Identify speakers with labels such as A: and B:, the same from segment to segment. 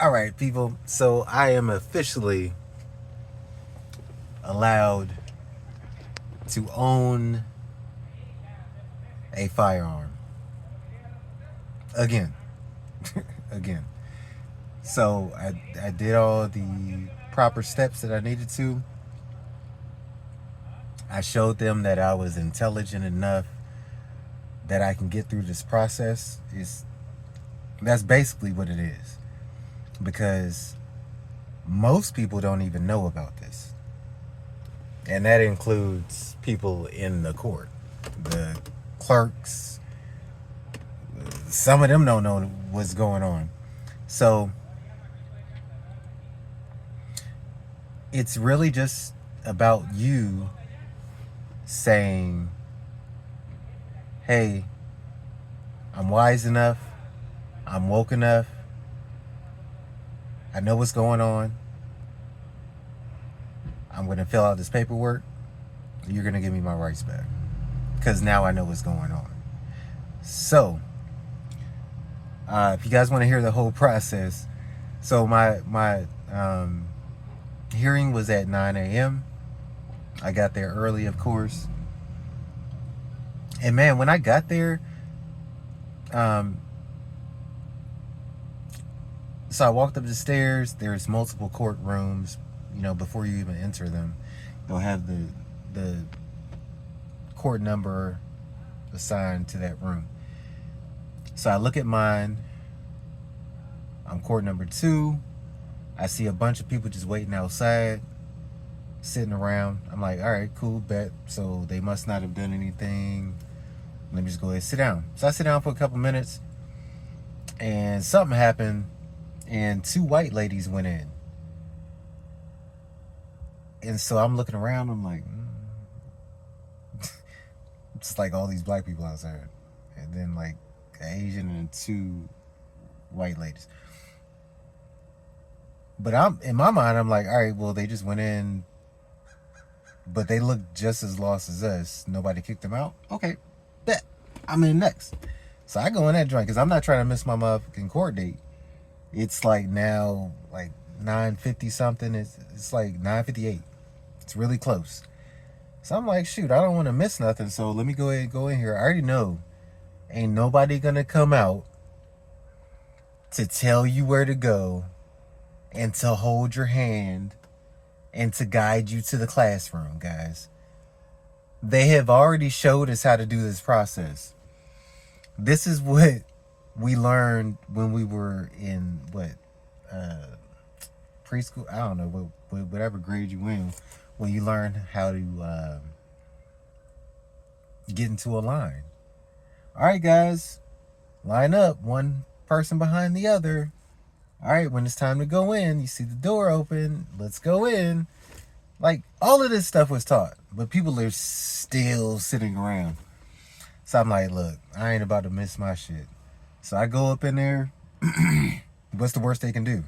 A: All right, people. So I am officially allowed to own a firearm again. Again. So I did all the proper steps that I needed to. I showed them that I was intelligent enough that I can get through this process. That's basically what it is. Because most people don't even know about this. And that includes people in the court, the clerks. Some of them don't know what's going on. So it's really just about you saying, hey, I'm wise enough, I'm woke enough, I know what's going on, I'm going to fill out this paperwork, you're going to give me my rights back. Because now I know what's going on. So, if you guys want to hear the whole process, so my hearing was at 9 a.m. I got there early, of course. And man, when I got there, um, so I walked up the stairs. There's multiple courtrooms. You know, before you even enter them, they'll have the court number assigned to that room. So I look at mine. I'm court number 2. I see a bunch of people just waiting outside, sitting around. I'm like, all right, cool, bet. So they must not have done anything. Let me just go ahead and sit down. So I sit down for a couple minutes, and something happened, and 2 white ladies went in. And so I'm looking around, I'm like, it's like all these black people outside. And then like an Asian and 2 white ladies. But I'm in my mind, I'm like, all right, well, they just went in, but they look just as lost as us. Nobody kicked them out. Okay, bet I'm in next. So I go in that joint because I'm not trying to miss my motherfucking court date. It's like now like 9:50 something. It's like 9:58. It's really close. So I'm like, shoot, I don't want to miss nothing. So let me go ahead and go in here. I already know ain't nobody gonna come out to tell you where to go and to hold your hand and to guide you to the classroom, guys. They have already showed us how to do this process. This is what we learned when we were in uh, preschool. I don't know whatever grade you in, when you learn how to get into a line. All right, guys, line up, one person behind the other. All right, when it's time to go in, you see the door open. Let's go in. Like, all of this stuff was taught, but people are still sitting around. So I'm like, look, I ain't about to miss my shit. So I go up in there. What's the worst they can do?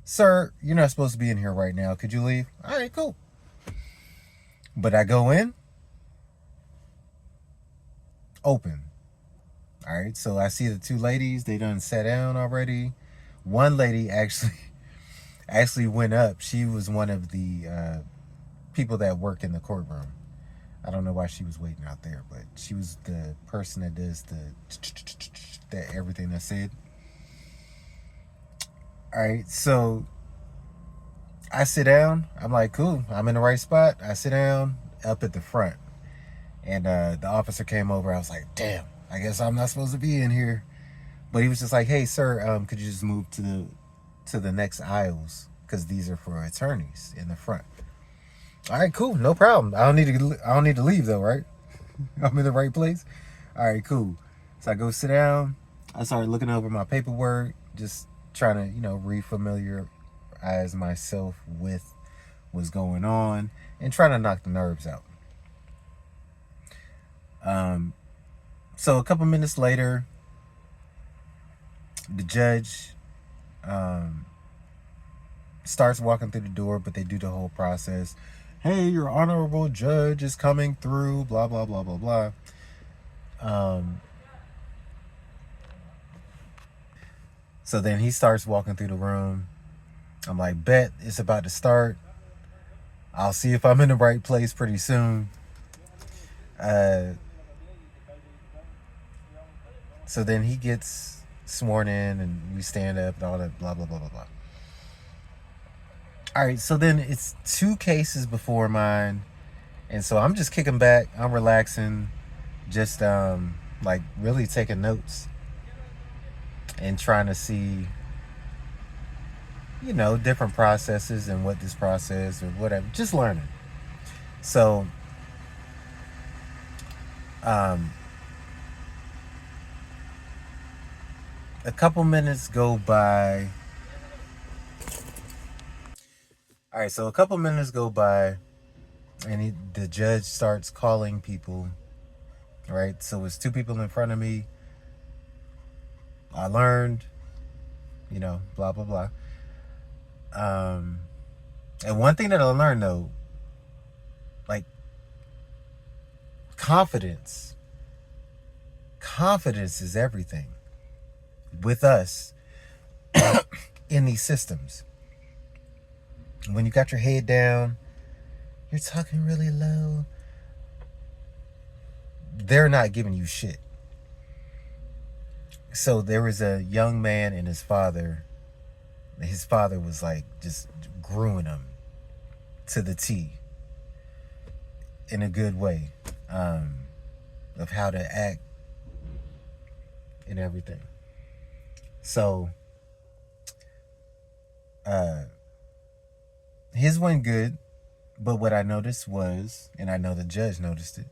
A: Sir, you're not supposed to be in here right now. Could you leave? All right, cool. But I go in, open. All right, so I see the 2 ladies. They done sat down already. One lady actually went up. She was one of the people that work in the courtroom. I don't know why she was waiting out there, but she was the person that does that everything that's said. All right, so I sit down. I'm like, cool, I'm in the right spot. I sit down up at the front, and the officer came over. I was like, damn, I guess I'm not supposed to be in here. But he was just like, hey, sir, could you just move to the next aisles, because these are for attorneys in the front. All right, cool, no problem. I don't need to leave though, right? I'm in the right place. All right, cool. So I go sit down. I started looking over my paperwork, just trying to, refamiliarize myself with what's going on and trying to knock the nerves out. So a couple minutes later, the judge starts walking through the door, but they do the whole process. Hey, your honorable judge is coming through, blah, blah, blah, blah, blah. So then he starts walking through the room. I'm like, bet it's about to start. I'll see if I'm in the right place pretty soon. Uh, so then he gets sworn in and we stand up and all that blah, blah, blah, blah, blah. All right, so then it's 2 cases before mine. And so I'm just kicking back. I'm relaxing, just like really taking notes and trying to see, different processes and what this process or whatever, just learning. So um, a couple minutes go by. All right, so a couple minutes go by, and the judge starts calling people. Right, so it's 2 people in front of me. I learned, blah blah blah. And one thing that I learned though, like confidence. Confidence is everything with us in these systems. When you got your head down, you're talking really low. They're not giving you shit. So there was a young man and his father. His father was like just grooming him to the T in a good way, of how to act and everything. So his went good, but what I noticed was, and I know the judge noticed it,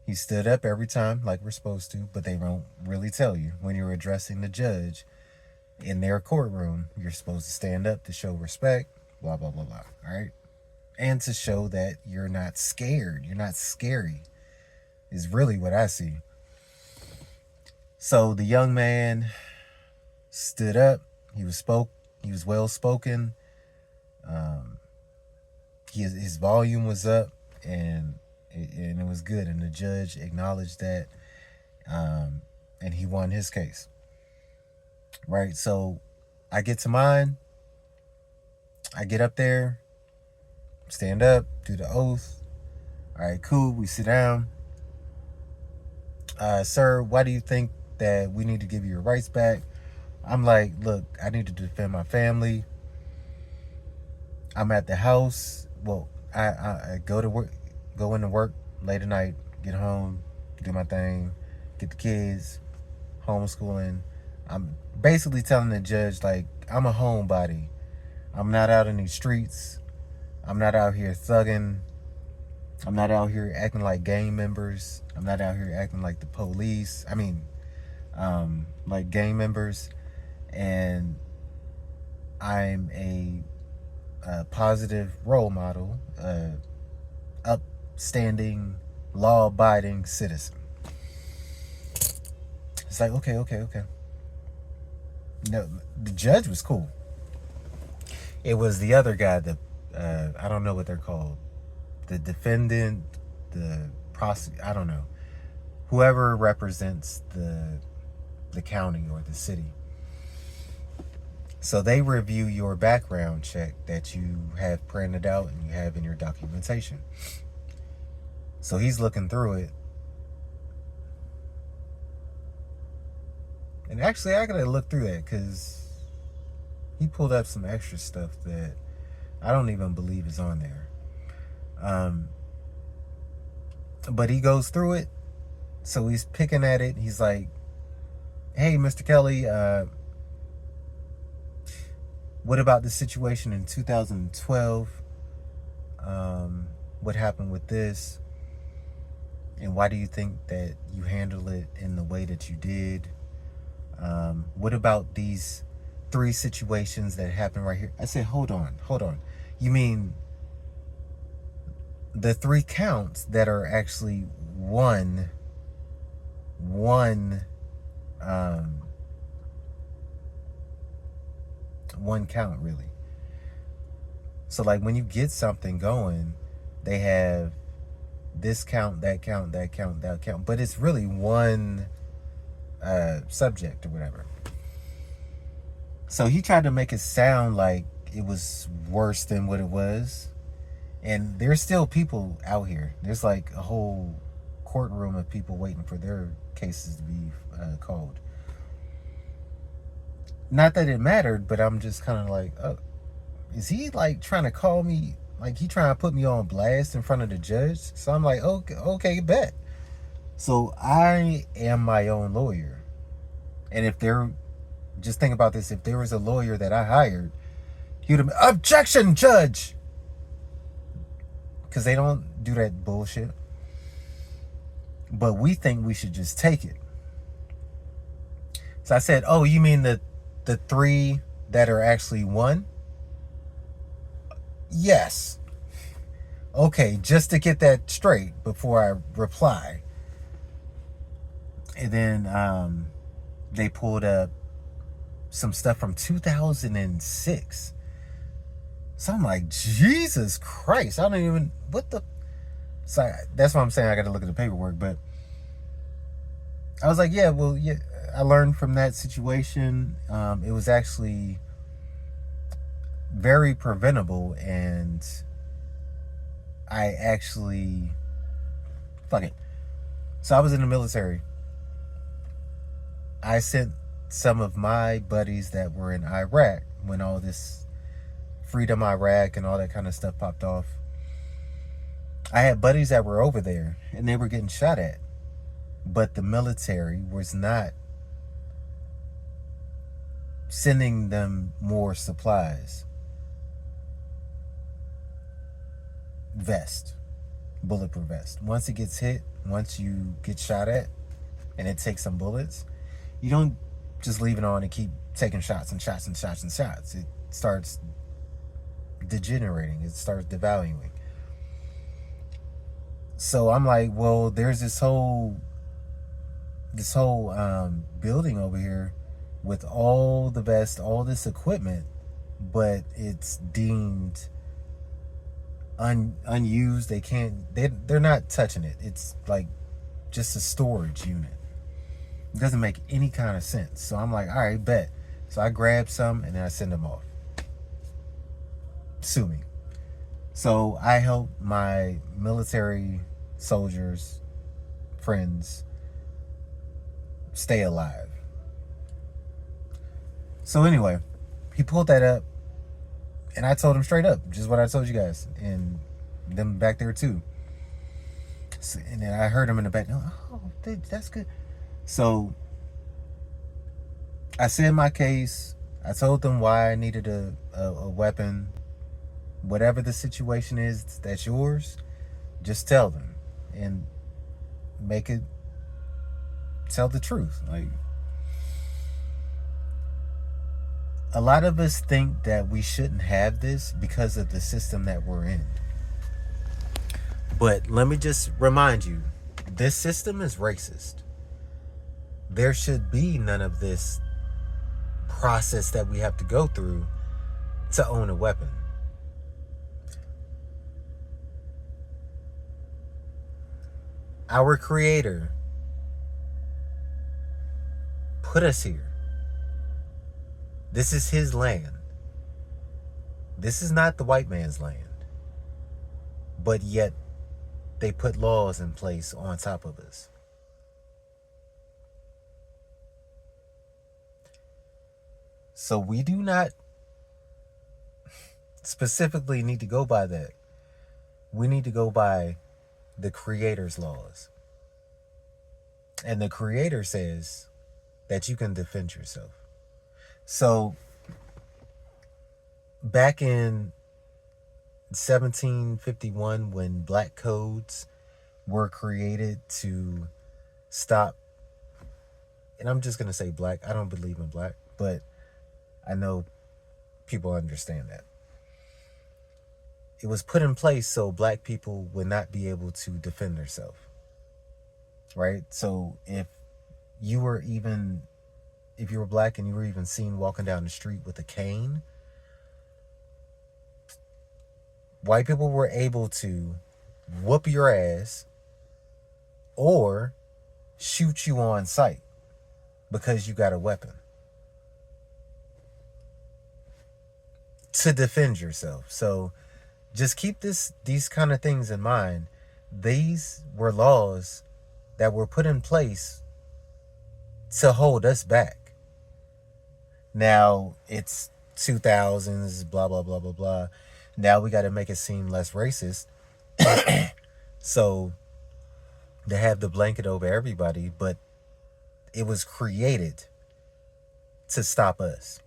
A: he stood up every time like we're supposed to, but they won't really tell you when you're addressing the judge in their courtroom. You're supposed to stand up to show respect, blah, blah, blah, blah. All right. And to show that you're not scared. You're not scary is really what I see. So the young man stood up. He was well spoken. His volume was up, and it was good. And the judge acknowledged that, and he won his case. Right, so I get to mine. I get up there, stand up, do the oath. All right, cool. We sit down. Sir, why do you think that we need to give you your rights back? I'm like, look, I need to defend my family. I'm at the house. Well, I go to work, go into work late at night, get home, do my thing, get the kids, homeschooling. I'm basically telling the judge, like, I'm a homebody. I'm not out in these streets. I'm not out here thugging. I'm not out here acting like gang members. I'm not out here acting like the police. I mean, like gang members. And I'm a positive role model, upstanding, law-abiding citizen. It's like, okay. No, the judge was cool. It was the other guy, I don't know what they're called. The defendant, the prosecutor, I don't know. Whoever represents the county or the city. So they review your background check that you have printed out and you have in your documentation. So he's looking through it. And actually, I gotta look through that because he pulled up some extra stuff that I don't even believe is on there. But he goes through it. So he's picking at it. He's like, hey, Mr. Kelly, what about the situation in 2012? What happened with this? And why do you think that you handled it in the way that you did? What about these 3 situations that happened right here? I said, hold on. You mean the 3 counts that are actually one count, really? So like when you get something going, they have this count, that count, that count, that count, but it's really one subject or whatever. So he tried to make it sound like it was worse than what it was. And there's still people out here. There's like a whole courtroom of people waiting for their cases to be called. Not that it mattered, but I'm just kind of like, oh, is he like trying to call me? Like he trying to put me on blast in front of the judge? So I'm like, okay, bet. So I am my own lawyer. And if there, just think about this, if there was a lawyer that I hired, he would have been, objection, judge! Because they don't do that bullshit. But we think we should just take it. So I said, oh, you mean the three that are actually one? Yes. Okay, just to get that straight before I reply. And then they pulled up some stuff from 2006. So I'm like, Jesus Christ, I don't even, what the, so that's why I'm saying I got to look at the paperwork. But I was like, yeah, well, yeah, I learned from that situation. It was actually very preventable, and I actually, fuck it. So I was in the military. I sent some of my buddies that were in Iraq when all this Freedom Iraq and all that kind of stuff popped off. I had buddies that were over there and they were getting shot at, but the military was not sending them more supplies. Vest, bulletproof vest. Once it gets hit, once you get shot at and it takes some bullets, you don't just leave it on and keep taking shots and shots and shots and shots. It starts degenerating. It starts devaluing. So I'm like, well, there's this whole building over here with all the vest, all this equipment, but it's deemed unused. They're not touching it. It's like just a storage unit. It doesn't make any kind of sense. So I'm like, all right, bet. So I grab some and then I send them off. Sue me. So I help my military soldiers, friends, stay alive. So anyway, he pulled that up, and I told him straight up, just what I told you guys, and them back there too. So, and then I heard him in the back. Oh, that's good. So I said my case. I told them why I needed a weapon. Whatever the situation is that's yours, just tell them and make it, tell the truth. Like, a lot of us think that we shouldn't have this because of the system that we're in. But let me just remind you, this system is racist. There should be none of this process that we have to go through to own a weapon. Our Creator put us here. This is His land. This is not the white man's land. But yet, they put laws in place on top of us. So we do not specifically need to go by that. We need to go by the Creator's laws. And the Creator says that you can defend yourself. So back in 1751, when black codes were created to stop, and I'm just going to say black, I don't believe in black, but I know people understand that. It was put in place so black people would not be able to defend themselves. Right? So if you were black and you were even seen walking down the street with a cane, white people were able to whoop your ass or shoot you on sight because you got a weapon. to defend yourself. So just keep these kind of things in mind. These were laws that were put in place to hold us back. Now it's 2000s, blah blah blah blah blah. Now we got to make it seem less racist. So they have the blanket over everybody, but it was created to stop us.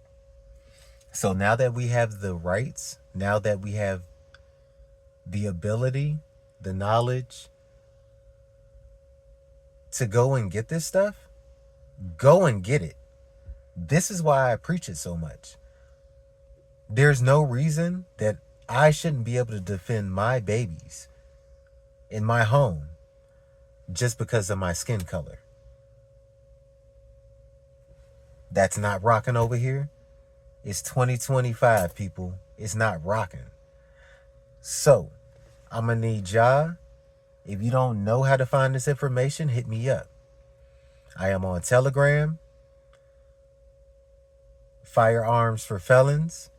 A: So now that we have the rights, now that we have the ability, the knowledge to go and get this stuff, go and get it. This is why I preach it so much. There's no reason that I shouldn't be able to defend my babies in my home just because of my skin color. That's not rocking over here. It's 2025, people. It's not rocking. So, I'm going to need y'all. If you don't know how to find this information, hit me up. I am on Telegram, Firearms for Felons.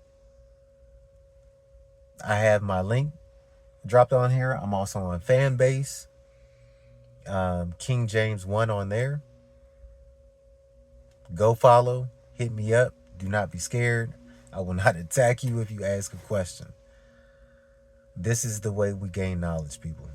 A: I have my link dropped on here. I'm also on Fanbase, King James 1 on there. Go follow, hit me up. Do not be scared. I will not attack you if you ask a question. This is the way we gain knowledge, people.